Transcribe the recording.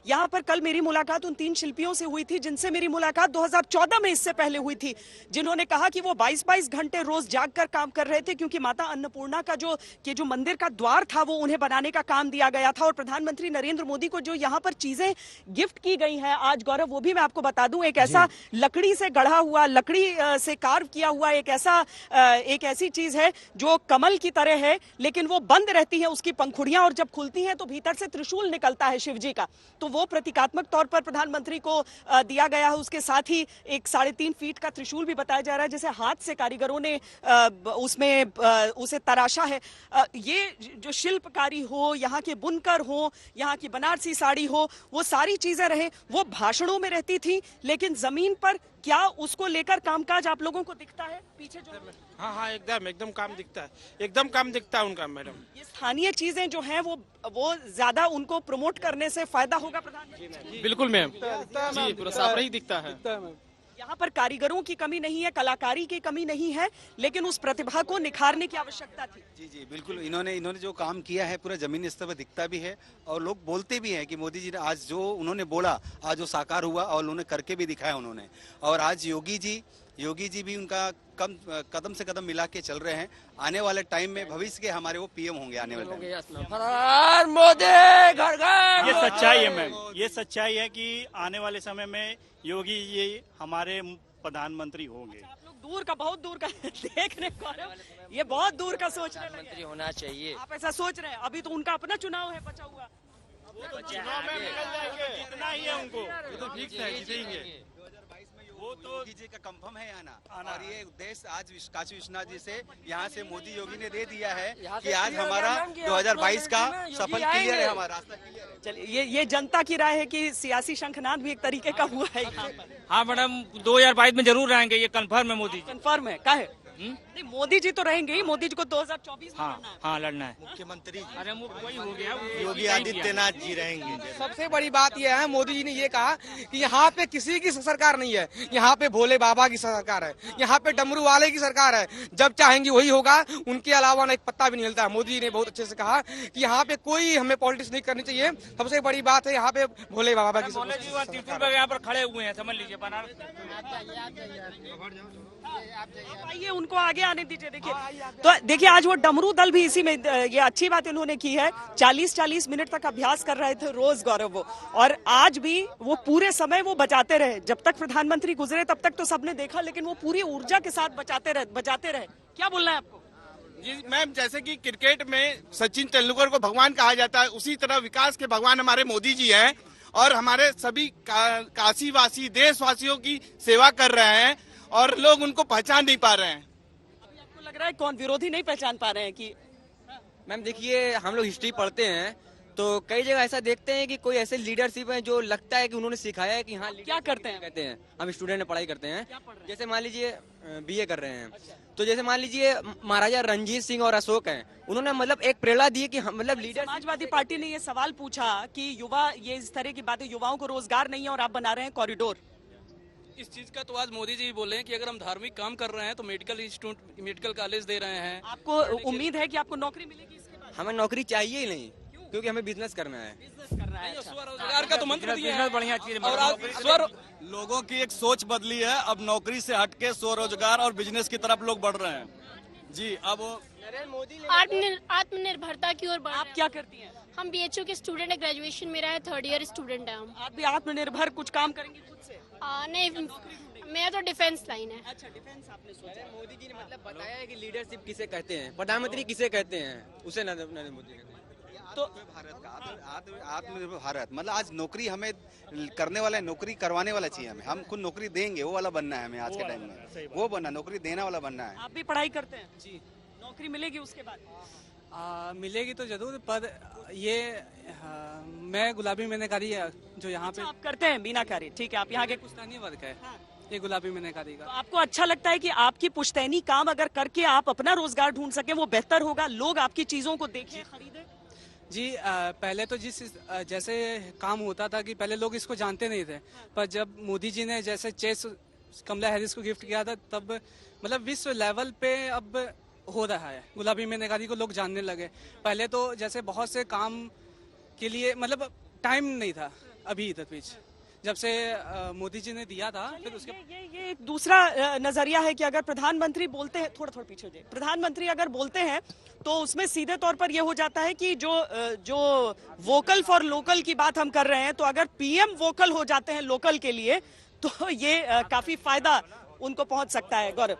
यहाँ पर कल मेरी मुलाकात उन 3 शिल्पियों से हुई थी जिनसे मेरी मुलाकात 2014 में इससे पहले हुई थी, जिन्होंने कहा कि वो 22-22 घंटे रोज जागकर काम कर रहे थे क्योंकि माता अन्नपूर्णा का जो मंदिर का द्वार था वो उन्हें बनाने का काम दिया गया था। और प्रधानमंत्री नरेंद्र मोदी को जो यहाँ पर चीजें गिफ्ट की गई हैं आज गौरव, वो भी मैं आपको बता दूं, एक ऐसा लकड़ी से गढ़ा हुआ, लकड़ी से कार्व किया हुआ एक ऐसी चीज है जो कमल की तरह है, लेकिन वो बंद रहती है उसकी पंखुड़ियां, और जब खुलती हैं तो भीतर से त्रिशूल निकलता है शिव जी का। तो वो प्रतीकात्मक तौर पर प्रधानमंत्री को दिया गया है। उसके साथ ही एक 3.5 फीट का त्रिशूल भी बताया जा रहा है, जिसे हाथ से कारीगरों ने उसमें उसे तराशा है। ये जो शिल्पकारी हो, यहाँ के बुनकर हो, यहाँ की बनारसी साड़ी हो, वो सारी चीजें रहे, वो भाषणों में रहती थी, लेकिन जमीन पर क्या उसको लेकर कामकाज आप लोगों को दिखता है पीछे जो? हाँ, एकदम काम दिखता है, एकदम काम दिखता है उनका मैडम। ये स्थानीय चीजें जो हैं वो ज्यादा उनको प्रमोट करने से फायदा होगा प्रधानमंत्री? बिल्कुल मैम जी, पूरा साफ नहीं दिखता है। यहाँ पर कारीगरों की कमी नहीं है, कलाकारी की कमी नहीं है, लेकिन उस प्रतिभा को निखारने की आवश्यकता थी। जी बिल्कुल, इन्होंने जो काम किया है पूरा जमीनी स्तर पर दिखता भी है, और लोग बोलते भी हैं कि मोदी जी ने आज जो उन्होंने बोला आज जो साकार हुआ, और उन्होंने करके भी दिखाया उन्होंने। और आज योगी जी भी उनका कदम से कदम मिला के चल रहे हैं। आने वाले टाइम में भविष्य के हमारे वो पीएम होंगे आने वाले टाइम। मोदी घर घर। ये सच्चाई है मैम, ये सच्चाई है कि आने वाले समय में योगी ये हमारे प्रधानमंत्री होंगे। आप लोग बहुत दूर का देख रहे हैं, ये बहुत दूर का सोच रहे प्रधानमंत्री होना चाहिए। आप ऐसा सोच रहे हैं? अभी तो उनका अपना चुनाव है बचा हुआ। चुनाव में निकल जाएंगे, इतना ही है उनको, ये तो फिक्स है, जीतेंगे। वो तो योगी जी का कंफर्म है आना, और ये उद्देश्य आज काशी विश्वनाथ जी से यहाँ से मोदी योगी ने दे दिया है कि आज हमारा 2022 का सफल क्लियर है, हमारा रास्ता क्लियर है। चलिए, ये जनता की राय है कि सियासी शंखनाद भी एक तरीके का हुआ है यहाँ पर। हाँ मैडम, 2022 में जरूर रहेंगे, ये कंफर्म है मोदी जी। कंफर्म है? का है? नहीं, मोदी जी तो रहेंगे ही, मोदी जी को 2024 में लड़ना है। हाँ लड़ना है। मुख्यमंत्री अरे वही हो गया, योगी आदित्यनाथ जी रहेंगे। सबसे बड़ी बात यह है, मोदी जी ने ये कहा कि यहाँ पे किसी की सरकार नहीं है, यहाँ पे भोले बाबा की सरकार है, यहाँ पे डमरू वाले की सरकार है, जब चाहेंगे वही होगा, उनके अलावा ना एक पत्ता भी नहीं हिलता है। मोदी जी ने बहुत अच्छे से कहा कि यहाँ पे कोई हमें पॉलिटिक्स नहीं करनी चाहिए। सबसे बड़ी बात है यहाँ पे भोले बाबा की त्रिशूल यहाँ पर खड़े हुए हैं, समझ लीजिए बनारस। आइए, उनको आगे आने दीजिए। देखिए आज वो डमरू दल भी इसी में, ये अच्छी बात इन्होंने की है, 40-40 मिनट तक अभ्यास कर रहे थे रोज गौरव वो, और आज भी वो पूरे समय वो बजाते रहे। जब तक प्रधानमंत्री गुजरे तब तक तो सबने देखा, लेकिन वो पूरी ऊर्जा के साथ बजाते रहे। क्या बोलना है आपको? जी मैम, जैसे कि क्रिकेट में सचिन तेंदुलकर को भगवान कहा जाता है, उसी तरह विकास के भगवान हमारे मोदी जी हैं, और हमारे सभी काशी वासी देशवासियों की सेवा कर रहे हैं, और लोग उनको पहचान नहीं पा रहे हैं। अभी आपको लग रहा है कौन विरोधी नहीं पहचान पा रहे हैं कि? मैम देखिए, हम लोग हिस्ट्री पढ़ते हैं तो कई जगह ऐसा देखते हैं कि कोई ऐसे लीडरशिप है जो लगता है कि उन्होंने सिखाया है कि हाँ क्या करते हैं? कहते हैं हम स्टूडेंट में पढ़ाई करते हैं, जैसे मान लीजिए बीए कर रहे हैं। अच्छा। तो जैसे मान लीजिए महाराजा रणजीत सिंह और अशोक हैं, उन्होंने मतलब एक प्रेरणा दी कि मतलब लीडर। समाजवादी पार्टी ने ये सवाल पूछा कि युवा, ये इस तरह की बातें, युवाओं को रोजगार नहीं है और आप बना रहे हैं कॉरिडोर। इस चीज का तो आज मोदी जी बोले हैं कि अगर हम धार्मिक काम कर रहे हैं तो मेडिकल कॉलेज दे रहे हैं। आपको उम्मीद है कि आपको नौकरी मिलेगी इसके बाद? हमें नौकरी चाहिए ही नहीं, क्योंकि हमें बिजनेस करना है। स्वरोजगार का तो मंत्र दिया है। बढ़िया चीज है। और आज लोगों की एक सोच बदली है, अब नौकरी से हटके स्वरोजगार और बिजनेस की तरफ लोग बढ़ रहे हैं। जी, अब आत्मनिर्भरता की ओर। आप क्या करती हैं? हम बीएचयू के स्टूडेंट है, ग्रेजुएशन मेरा है, 3rd ईयर स्टूडेंट है हम। आप भी आत्मनिर्भर कुछ काम करेंगे खुद से? नहीं, मेरा तो डिफेंस लाइन है। अच्छा, डिफेंस आपने सोचा। मोदी जी ने मतलब बताया है कि लीडरशिप किसे कहते हैं, प्रधानमंत्री किसे कहते हैं, उसे नरेंद्र मोदी ने। तो भारत का आत्मनिर्भर भारत मतलब आज नौकरी हमें करने वाला है, नौकरी करवाने वाला चाहिए हमें। हम खुद नौकरी देंगे, वो वाला बनना है हमें आज के टाइम में, वो बनना, नौकरी देने वाला बनना है। आप भी पढ़ाई करते हैं? जी। नौकरी मिलेगी उसके बाद? मिलेगी तो जरूर, पर ये मैं गुलाबी मीनाकारी जो यहाँ पे आप करते हैं मीनाकारी, ठीक है, आप यहाँ के पुश्तैनी वर्क है, ये गुलाबी मीनाकारी का। तो आपको अच्छा लगता है कि आपकी पुश्तैनी काम अगर करके आप अपना रोजगार ढूंढ सके, वो बेहतर होगा, लोग आपकी चीजों को देखें, खरीदें? जी, पहले तो जैसे काम होता था कि पहले लोग इसको जानते नहीं थे, पर जब मोदी जी ने जैसे चेस कमला हैरिस को गिफ्ट किया था, तब मतलब विश्व लेवल पे अब हो रहा है, गुलाबी मीनाकारी को लोग जानने लगे। पहले तो जैसे बहुत से काम के लिए मतलब टाइम नहीं था, अभी तक बीच जब से मोदी जी ने दिया था फिर उसके ये एक दूसरा नजरिया है कि अगर प्रधानमंत्री बोलते हैं, थोड़ा पीछे हो जाए, प्रधानमंत्री अगर बोलते हैं तो उसमें सीधे तौर पर यह हो जाता है कि जो वोकल फॉर लोकल की बात हम कर रहे हैं, तो अगर पीएम वोकल हो जाते हैं लोकल के लिए तो ये काफी फायदा उनको पहुंच सकता है। गौरव।